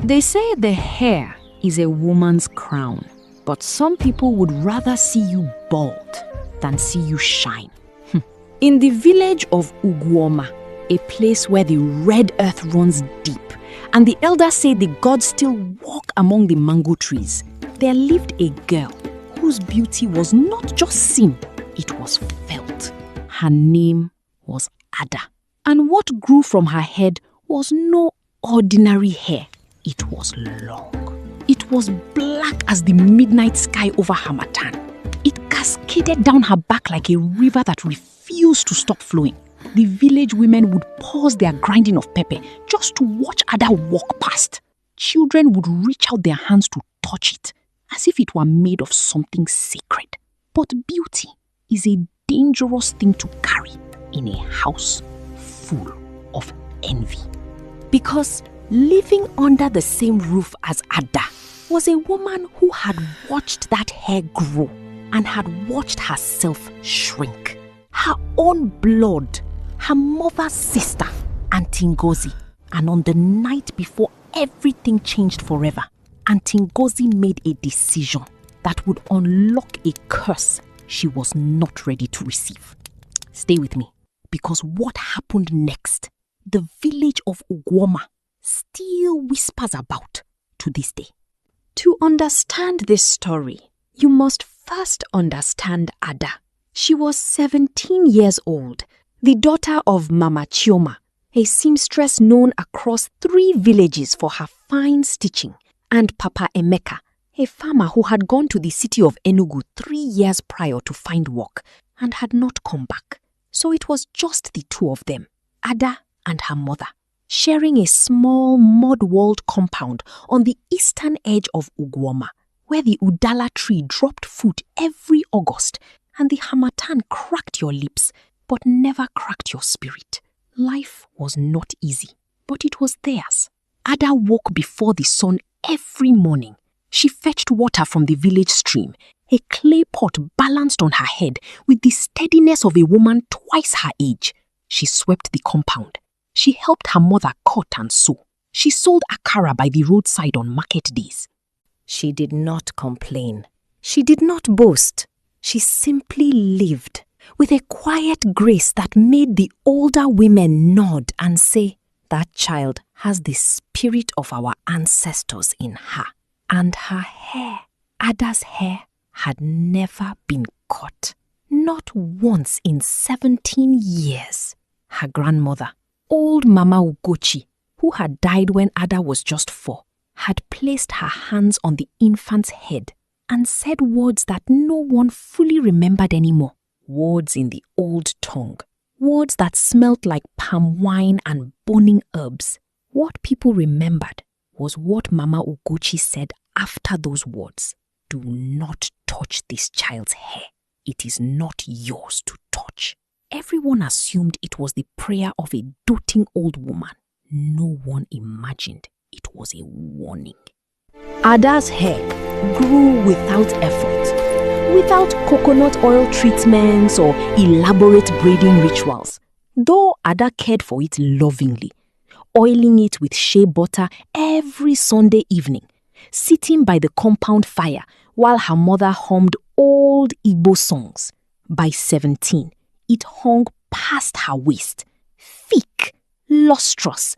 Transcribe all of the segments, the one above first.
They say the hair is a woman's crown, but some people would rather see you bald than see you shine. In the village of Ugwu-Ọma, a place where the red earth runs deep, and the elders say the gods still walk among the mango trees, there lived a girl whose beauty was not just seen, it was felt. Her name was Ada, and what grew from her head was no ordinary hair. It was long. It was black as the midnight sky over Hamatan. It cascaded down her back like a river that refused to stop flowing. The village women would pause their grinding of pepper just to watch Ada walk past. Children would reach out their hands to touch it, as if it were made of something sacred. But beauty is a dangerous thing to carry in a house full of envy. Because living under the same roof as Ada was a woman who had watched that hair grow and had watched herself shrink. Her own blood, her mother's sister, Auntie Ngozi. And on the night before everything changed forever, Auntie Ngozi made a decision that would unlock a curse she was not ready to receive. Stay with me, because what happened next, the village of Ugwu-Ọma still whispers about to this day. To understand this story, you must first understand Ada. She was 17 years old, the daughter of Mama Chioma, a seamstress known across 3 villages for her fine stitching, and Papa Emeka, a farmer who had gone to the city of Enugu 3 years prior to find work and had not come back. So it was just the 2 of them, Ada and her mother, sharing a small mud-walled compound on the eastern edge of Ugwu-Ọma, where the Udala tree dropped fruit every August and the Hamatan cracked your lips but never cracked your spirit. Life was not easy, but it was theirs. Ada woke before the sun every morning. She fetched water from the village stream, a clay pot balanced on her head with the steadiness of a woman twice her age. She swept the compound. She helped her mother cut and sew. She sold akara by the roadside on market days. She did not complain. She did not boast. She simply lived with a quiet grace that made the older women nod and say, "That child has the spirit of our ancestors in her." And her hair, Ada's hair, had never been cut. Not once in 17 years. Her grandmother, old Mama Ugochi, who had died when Ada was just 4, had placed her hands on the infant's head and said words that no one fully remembered anymore. Words in the old tongue. Words that smelt like palm wine and burning herbs. What people remembered was what Mama Ugochi said after those words. Do not touch this child's hair. It is not yours to touch. Everyone assumed it was the prayer of a doting old woman. No one imagined it was a warning. Ada's hair grew without effort, without coconut oil treatments or elaborate braiding rituals, though Ada cared for it lovingly, oiling it with shea butter every Sunday evening, sitting by the compound fire while her mother hummed old Igbo songs. By 17, it hung past her waist, thick, lustrous,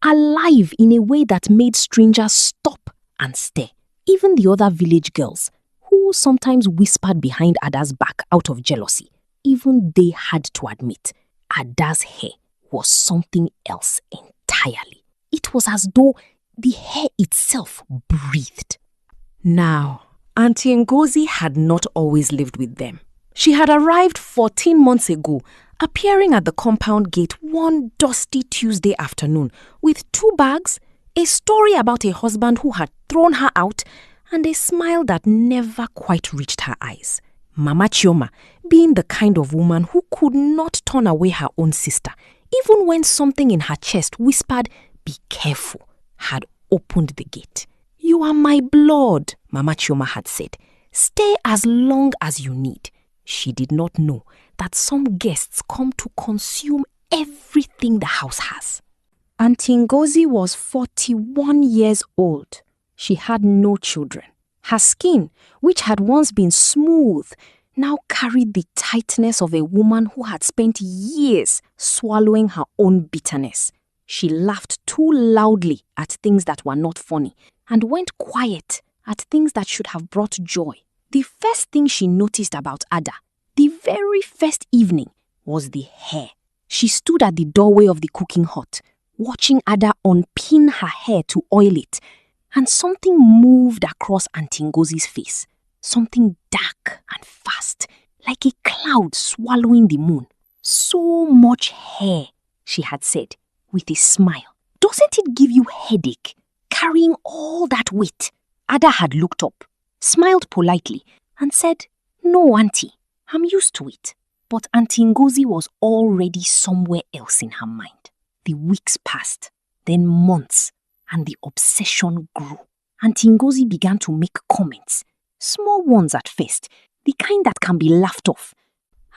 alive in a way that made strangers stop and stare. Even the other village girls, who sometimes whispered behind Ada's back out of jealousy, even they had to admit Ada's hair was something else entirely. It was as though the hair itself breathed. Now, Auntie Ngozi had not always lived with them. She had arrived 14 months ago, appearing at the compound gate one dusty Tuesday afternoon with 2 bags, a story about a husband who had thrown her out, and a smile that never quite reached her eyes. Mama Chioma, being the kind of woman who could not turn away her own sister, even when something in her chest whispered, "Be careful," had opened the gate. "You are my blood," Mama Chioma had said. "Stay as long as you need." She did not know that some guests come to consume everything the house has. Auntie Ngozi was 41 years old. She had no children. Her skin, which had once been smooth, now carried the tightness of a woman who had spent years swallowing her own bitterness. She laughed too loudly at things that were not funny and went quiet at things that should have brought joy. The first thing she noticed about Ada, the very first evening, was the hair. She stood at the doorway of the cooking hut, watching Ada unpin her hair to oil it, and something moved across Auntie Ngozi's face. Something dark and fast, like a cloud swallowing the moon. "So much hair," she had said, with a smile. "Doesn't it give you headache, carrying all that weight?" Ada had looked up, smiled politely, and said, "No, Auntie, I'm used to it." But Auntie Ngozi was already somewhere else in her mind. The weeks passed, then months, and the obsession grew. Auntie Ngozi began to make comments, small ones at first, the kind that can be laughed off.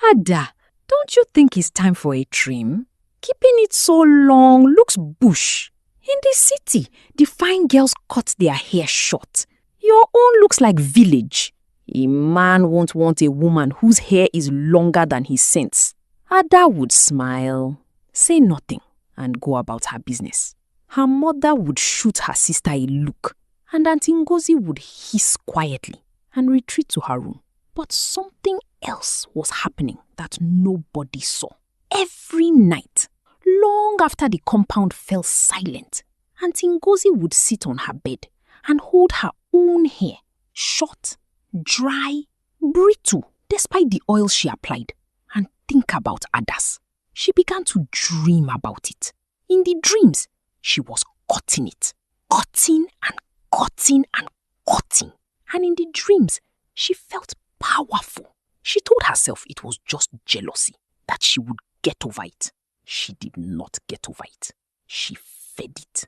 "Ada, don't you think it's time for a trim? Keeping it so long looks bush. In the city, the fine girls cut their hair short. Your own looks like village. A man won't want a woman whose hair is longer than his sense." Ada would smile, say nothing, and go about her business. Her mother would shoot her sister a look, and Auntie Ngozi would hiss quietly and retreat to her room. But something else was happening that nobody saw. Every night, long after the compound fell silent, Auntie Ngozi would sit on her bed and hold her own hair, short, dry, brittle, despite the oil she applied, and think about Ada's. She began to dream about it. In the dreams, she was cutting it, cutting and cutting and cutting. And in the dreams, she felt powerful. She told herself it was just jealousy, that she would get over it. She did not get over it. She fed it.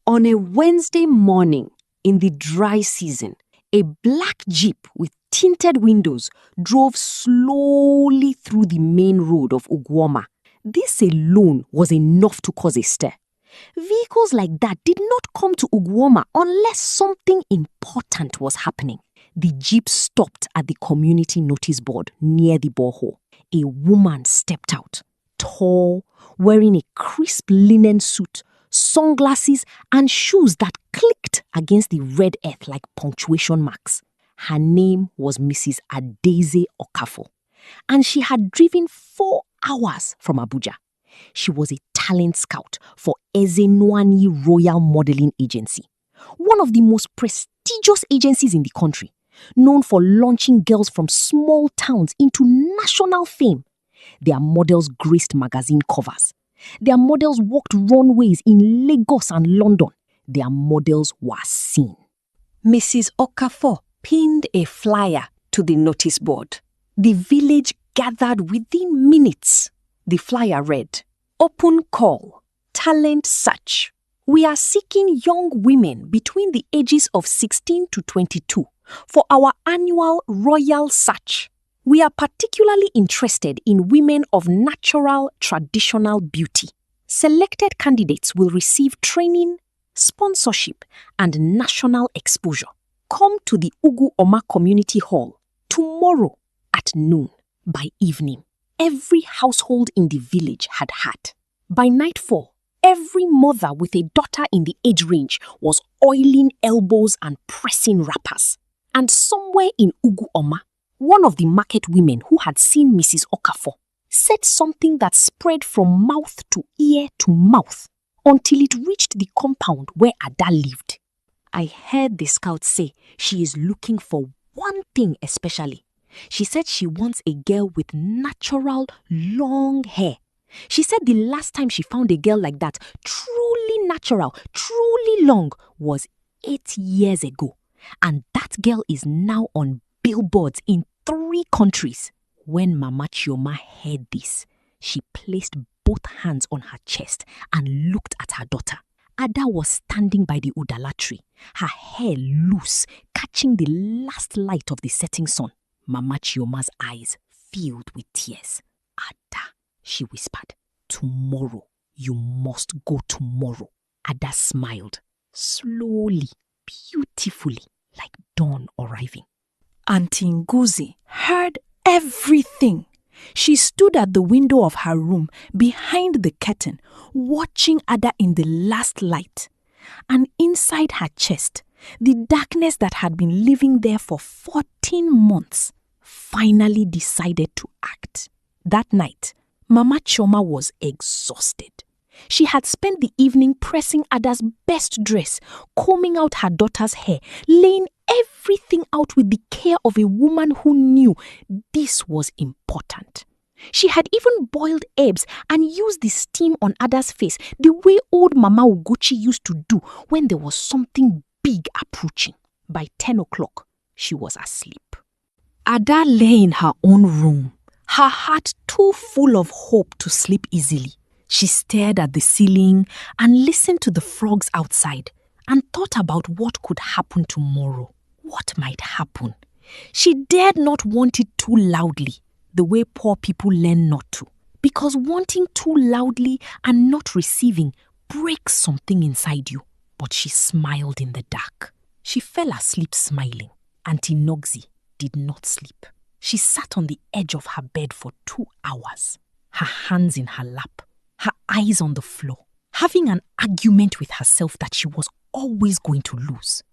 On a Wednesday morning in the dry season, a black jeep with tinted windows drove slowly through the main road of Ugwu-Ọma. This alone was enough to cause a stir. Vehicles like that did not come to Ugwu-Ọma unless something important was happening. The jeep stopped at the community notice board near the borehole. A woman stepped out, tall, wearing a crisp linen suit, sunglasses, and shoes that clicked against the red earth like punctuation marks. Her name was Mrs. Adaeze Okafor, and she had driven 4 hours from Abuja. She was a talent scout for Ezenwani Royal Modeling Agency, one of the most prestigious agencies in the country, known for launching girls from small towns into national fame. Their models graced magazine covers. Their models walked runways in Lagos and London. Their models were seen. Mrs. Okafor pinned a flyer to the notice board. The village gathered within minutes. The flyer read, "Open call, talent search. We are seeking young women between the ages of 16 to 22 for our annual royal search. We are particularly interested in women of natural, traditional beauty. Selected candidates will receive training, sponsorship, and national exposure. Come to the Ugwu-Ọma Community Hall tomorrow at noon. By evening, every household in the village had hat. By nightfall, every mother with a daughter in the age range was oiling elbows and pressing wrappers. And somewhere in Ugwu-Ọma, one of the market women who had seen Mrs. Okafor said something that spread from mouth to ear to mouth until it reached the compound where Ada lived. I heard the scout say she is looking for one thing especially. She said she wants a girl with natural, long hair. She said the last time she found a girl like that, truly natural, truly long, was 8 years ago. And that girl is now on billboards in 3 countries. When Mama Chioma heard this, she placed both hands on her chest and looked at her daughter. Ada was standing by the udala tree, her hair loose, catching the last light of the setting sun. Mama Chioma's eyes filled with tears. "Ada," she whispered, "tomorrow You must go tomorrow. Ada smiled, slowly, beautifully, like dawn arriving. Auntie Ngozi heard everything. She stood at the window of her room behind the curtain, watching Ada in the last light. And inside her chest, the darkness that had been living there for 14 months finally decided to act. That night, Mama Chioma was exhausted. She had spent the evening pressing Ada's best dress, combing out her daughter's hair, laying everything out with the care of a woman who knew this was important. She had even boiled herbs and used the steam on Ada's face the way old Mama Ugochi used to do when there was something big approaching. By 10 o'clock, she was asleep. Ada lay in her own room, her heart too full of hope to sleep easily. She stared at the ceiling and listened to the frogs outside and thought about what could happen tomorrow. What might happen? She dared not want it too loudly, the way poor people learn not to, because wanting too loudly and not receiving breaks something inside you. But she smiled in the dark. She fell asleep smiling. Auntie Ngozi did not sleep. She sat on the edge of her bed for 2 hours, her hands in her lap, her eyes on the floor, having an argument with herself that she was always going to lose.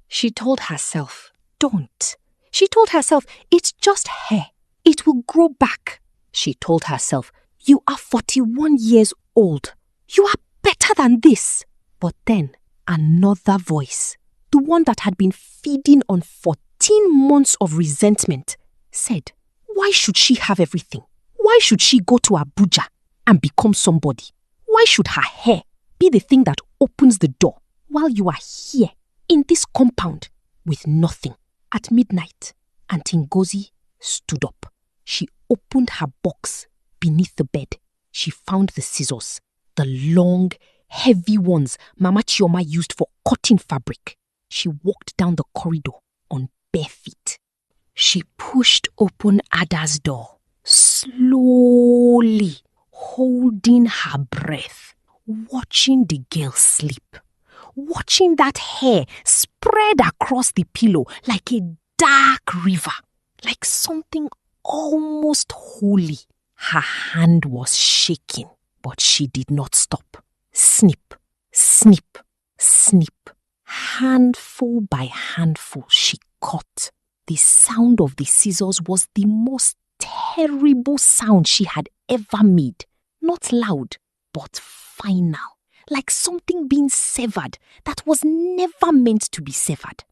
She told herself, don't. She told herself, it's just hair. It will grow back. She told herself, you are 41 years old. You are better than this. But then another voice, the one that had been feeding on 14 months of resentment, said, why should she have everything? Why should she go to Abuja and become somebody? Why should her hair be the thing that opens the door while you are here in this compound with nothing? At midnight, Auntie Ngozi stood up. She opened her box beneath the bed. She found the scissors, the long, heavy ones Mama Chioma used for cutting fabric. She walked down the corridor on bare feet. She pushed open Ada's door, slowly, holding her breath, watching the girl sleep, watching that hair spread across the pillow like a dark river, like something almost holy. Her hand was shaking, but she did not stop. Snip, snip, snip. Handful by handful she cut. The sound of the scissors was the most terrible sound she had ever made. Not loud, but final, like something being severed that was never meant to be severed.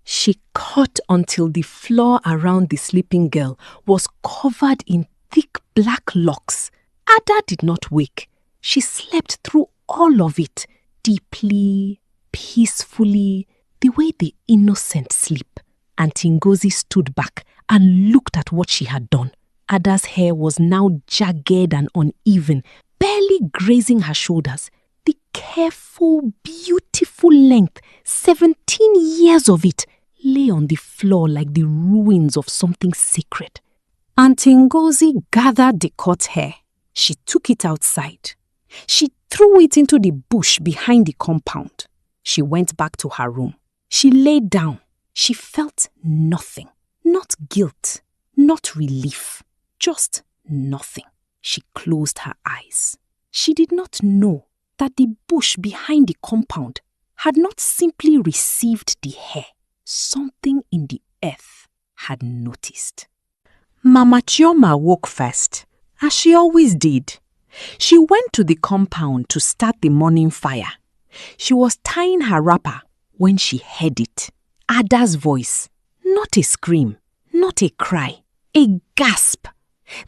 She cut until the floor around the sleeping girl was covered in thick black locks. Ada did not wake. She slept through all of it, deeply, peacefully, the way the innocent sleep. Auntie Ngozi stood back and looked at what she had done. Ada's hair was now jagged and uneven, barely grazing her shoulders. The careful, beautiful length, 17 years of it, lay on the floor like the ruins of something sacred. Auntie Ngozi gathered the cut hair. She took it outside. She threw it into the bush behind the compound. She went back to her room. She lay down. She felt nothing. Not guilt, not relief, just nothing. She closed her eyes. She did not know that the bush behind the compound had not simply received the hair. Something in the earth had noticed. Mama Chioma woke first, as she always did. She went to the compound to start the morning fire. She was tying her wrapper when she heard it. Ada's voice. Not a scream, not a cry, a gasp.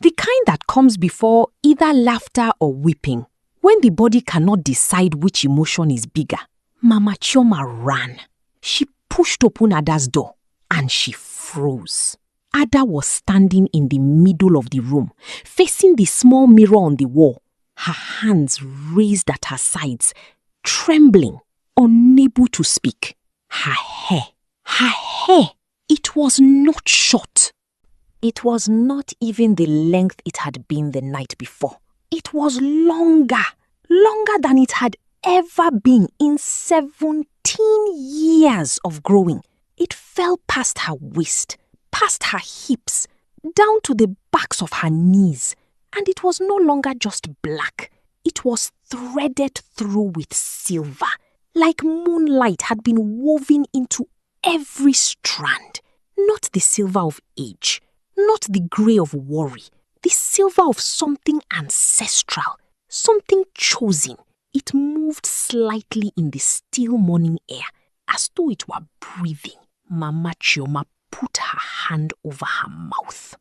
The kind that comes before either laughter or weeping, when the body cannot decide which emotion is bigger. Mama Chioma ran. She pushed open Ada's door and she froze. Ada was standing in the middle of the room, facing the small mirror on the wall, her hands raised at her sides, trembling, unable to speak. Her hair, it was not short. It was not even the length it had been the night before. It was longer longer than it had ever been in 17 years of growing. It fell past her waist, past her hips, down to the backs of her knees. And it was no longer just black. It was threaded through with silver, like moonlight had been woven into every strand. Not the silver of age, not the grey of worry, the silver of something ancestral, something chosen. It moved slightly in the still morning air, as though it were breathing. Mama Chioma put her hand over her mouth.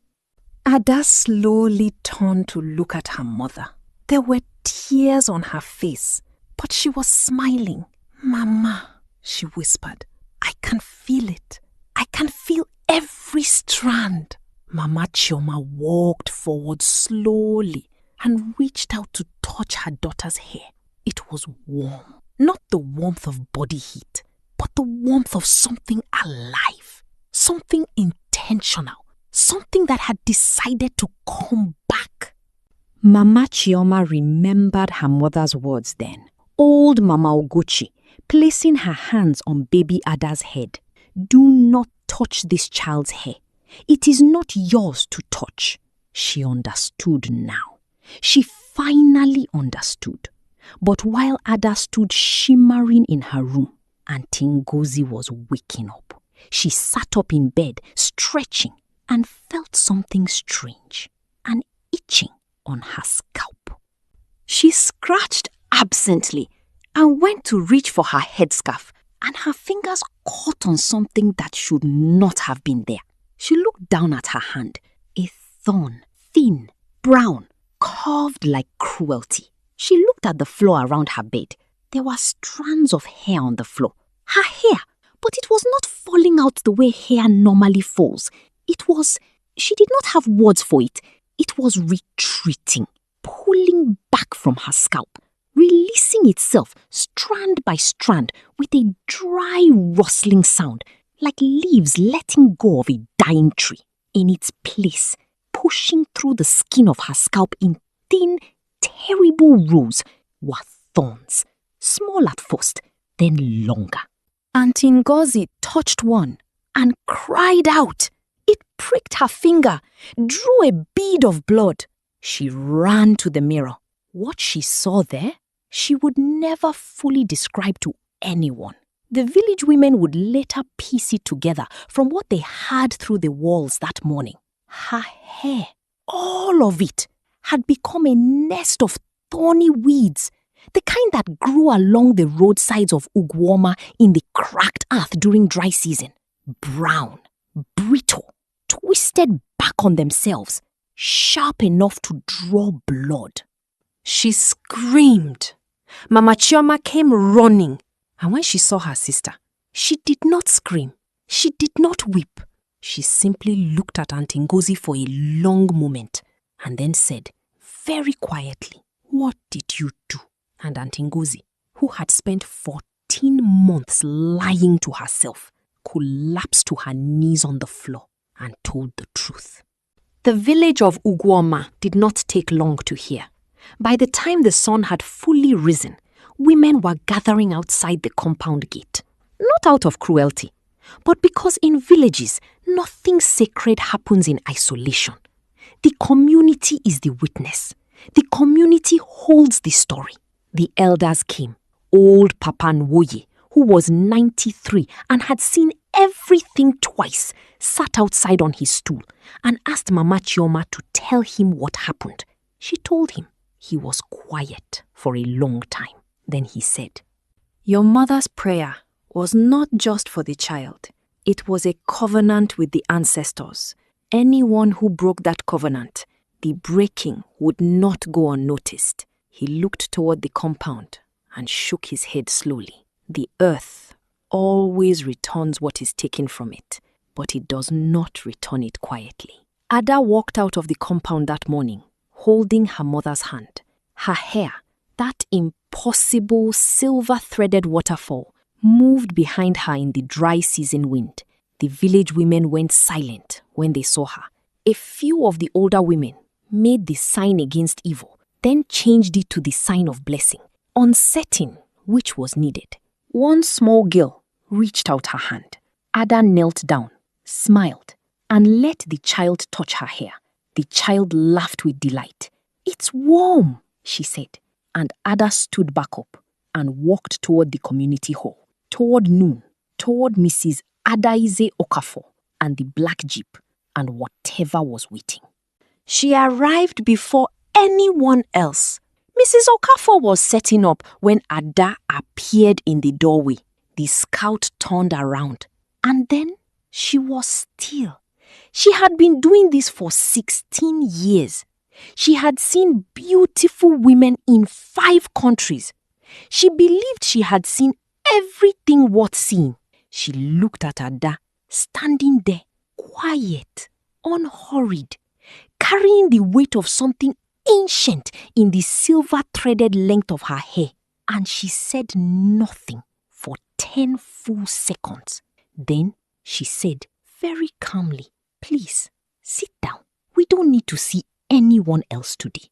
Ada slowly turned to look at her mother. There were tears on her face, but she was smiling. "Mama," she whispered, "I can feel it. I can feel every strand." Mama Chioma walked forward slowly and reached out to touch her daughter's hair. It was warm, not the warmth of body heat, but the warmth of something alive, something intentional, something that had decided to come back. Mama Chioma remembered her mother's words then. Old Mama Ogochi, placing her hands on baby Ada's head. "Do not touch this child's hair. It is not yours to touch." She understood now. She finally understood. But while Ada stood shimmering in her room, Auntie Ngozi was waking up. She sat up in bed, stretching, and felt something strange, an itching on her scalp. She scratched absently and went to reach for her headscarf, and her fingers caught on something that should not have been there. She looked down at her hand, a thorn, thin, brown, curved like cruelty. She looked at the floor around her bed. There were strands of hair on the floor. Her hair, but it was not falling out the way hair normally falls. She did not have words for it. It was retreating, pulling back from her scalp, releasing itself strand by strand with a dry rustling sound, like leaves letting go of a dying tree. In its place, pushing through the skin of her scalp in thin, terrible rows, were thorns, small at first, then longer. Auntie Ngozi touched one and cried out. It pricked her finger, drew a bead of blood. She ran to the mirror. What she saw there, she would never fully describe to anyone. The village women would later piece it together from what they heard through the walls that morning. Her hair, all of it, had become a nest of thorny weeds, the kind that grew along the roadsides of Ugwu-Ọma in the cracked earth during dry season. Brown, brittle, twisted back on themselves, sharp enough to draw blood. She screamed. Mama Chioma came running, and when she saw her sister, she did not scream. She did not weep. She simply looked at Auntie Ngozi for a long moment and then said, very quietly, "What did you do?" And Auntie Ngozi, who had spent 14 months lying to herself, collapsed to her knees on the floor and told the truth. The village of Ugwu-Ọma did not take long to hear. By the time the sun had fully risen, women were gathering outside the compound gate. Not out of cruelty, but because in villages, nothing sacred happens in isolation. The community is the witness. The community holds the story. The elders came. Old Papa Nwoye, who was 93 and had seen everything twice, sat outside on his stool and asked Mama Chioma to tell him what happened. She told him. He was quiet for a long time. Then he said, "Your mother's prayer was not just for the child. It was a covenant with the ancestors. Anyone who broke that covenant, the breaking would not go unnoticed." He looked toward the compound and shook his head slowly. The earth always returns what is taken from it, but it does not return it quietly. Ada walked out of the compound that morning, holding her mother's hand. Her hair, that impossible silver-threaded waterfall, moved behind her in the dry season wind. The village women went silent when they saw her. A few of the older women made the sign against evil, then changed it to the sign of blessing, uncertain which was needed. One small girl reached out her hand. Ada knelt down, smiled, and let the child touch her hair. The child laughed with delight. "It's warm," she said, and Ada stood back up and walked toward the community hall, toward noon, toward Mrs. Adaize Okafor and the black jeep and whatever was waiting. She arrived before anyone else. Mrs. Okafor was setting up when Ada appeared in the doorway. The scout turned around, and then she was still. She had been doing this for 16 years. She had seen beautiful women in 5 countries. She believed she had seen everything worth seeing. She looked at Ada, standing there, quiet, unhurried, carrying the weight of something ancient in the silver-threaded length of her hair. And she said nothing for 10 full seconds. Then she said very calmly, "Please, sit down. We don't need to see anyone else today."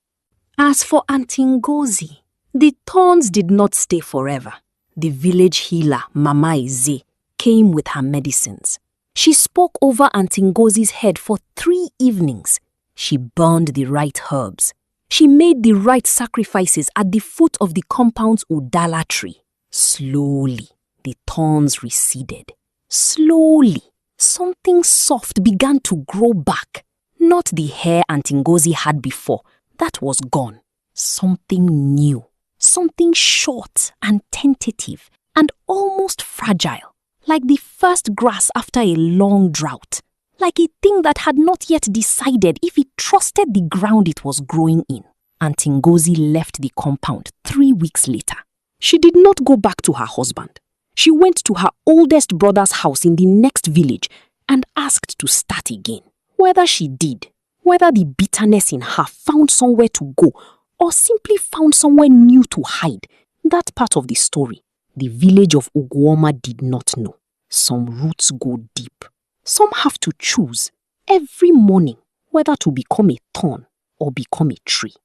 As for Auntie Ngozi, the thorns did not stay forever. The village healer, Mama Eze, came with her medicines. She spoke over Auntie Ngozi's head for 3 evenings. She burned the right herbs. She made the right sacrifices at the foot of the compound's udala tree. Slowly, the thorns receded. Slowly, something soft began to grow back. Not the hair Auntie Ngozi had before. That was gone. Something new. Something short and tentative and almost fragile. Like the first grass after a long drought. Like a thing that had not yet decided if it trusted the ground it was growing in. Auntie Ngozi left the compound 3 weeks later. She did not go back to her husband. She went to her oldest brother's house in the next village and asked to start again. Whether she did, whether the bitterness in her found somewhere to go or simply found somewhere new to hide, that part of the story, the village of Ugwu-Ọma did not know. Some roots go deep. Some have to choose every morning whether to become a thorn or become a tree.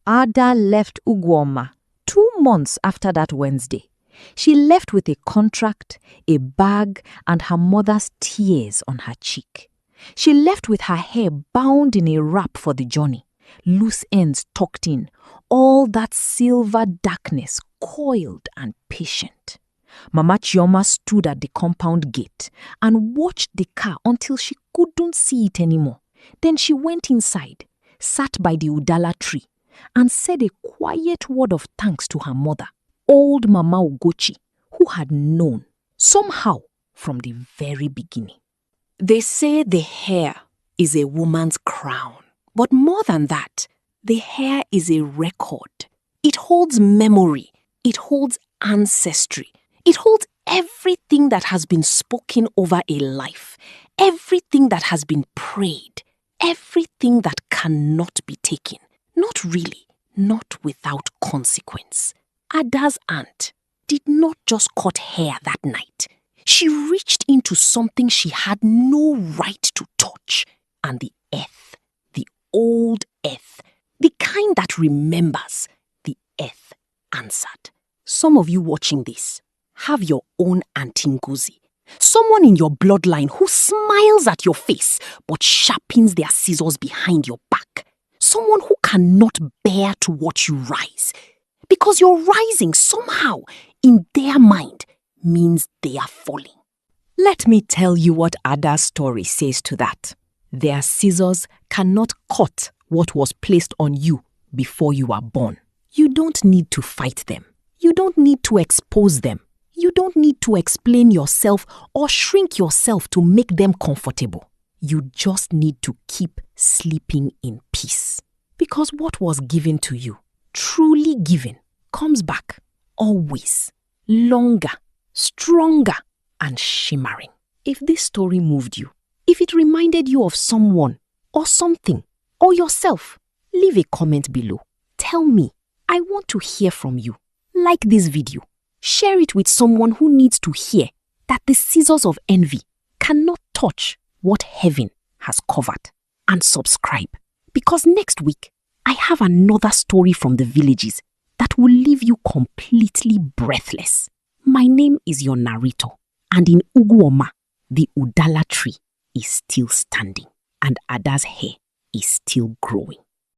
Ada left Ugwu-Ọma 2 months after that Wednesday. She left with a contract, a bag, and her mother's tears on her cheek. She left with her hair bound in a wrap for the journey, loose ends tucked in, all that silver darkness coiled and patient. Mama Chioma stood at the compound gate and watched the car until she couldn't see it anymore. Then she went inside, sat by the udala tree, and said a quiet word of thanks to her mother, old Mama Ugochi, who had known, somehow, from the very beginning. They say the hair is a woman's crown. But more than that, the hair is a record. It holds memory. It holds ancestry. It holds everything that has been spoken over a life, everything that has been prayed, everything that cannot be taken. Not really, not without consequence. Ada's aunt did not just cut hair that night. She reached into something she had no right to touch. And the earth, the old earth, the kind that remembers, the earth answered. Some of you watching this have your own Auntie Ngozi. Someone in your bloodline who smiles at your face but sharpens their scissors behind your back. Someone who cannot bear to watch you rise. Because your rising somehow, in their mind, means they are falling. Let me tell you what Ada's story says to that. Their scissors cannot cut what was placed on you before you were born. You don't need to fight them. You don't need to expose them. You don't need to explain yourself or shrink yourself to make them comfortable. You just need to keep sleeping in peace. Because what was given to you, truly given, comes back, always, longer, stronger, and shimmering. If this story moved you, if it reminded you of someone, or something, or yourself, leave a comment below. Tell me, I want to hear from you. Like this video. Share it with someone who needs to hear that the scissors of envy cannot touch what heaven has covered. And subscribe, because next week, I have another story from the villages that will leave you completely breathless. My name is your narrator, and in Ugwu-Ọma, the Udala tree is still standing and Ada's hair is still growing.